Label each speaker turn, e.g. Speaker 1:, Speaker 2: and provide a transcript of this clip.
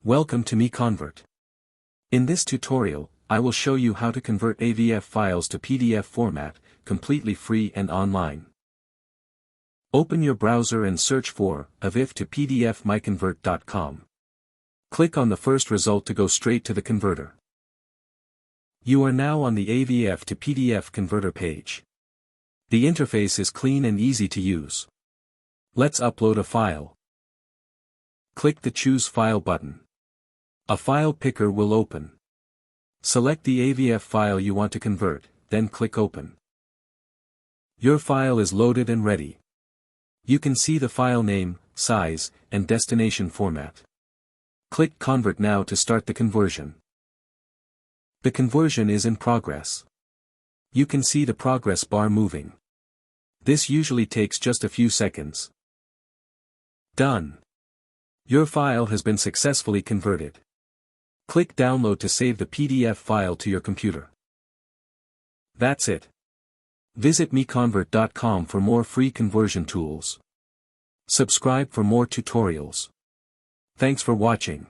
Speaker 1: Welcome to MiConvert. In this tutorial, I will show you how to convert AVIF files to PDF format, completely free and online. Open your browser and search for AVIF to PDF MiConvert.com. Click on the first result to go straight to the converter. You are now on the AVIF to PDF converter page. The interface is clean and easy to use. Let's upload a file. Click the Choose File button. A file picker will open. Select the AVIF file you want to convert, then click Open. Your file is loaded and ready. You can see the file name, size, and destination format. Click Convert now to start the conversion. The conversion is in progress. You can see the progress bar moving. This usually takes just a few seconds. Done. Your file has been successfully converted. Click Download to save the PDF file to your computer. That's it. Visit MiConvert.com for more free conversion tools. Subscribe for more tutorials. Thanks for watching.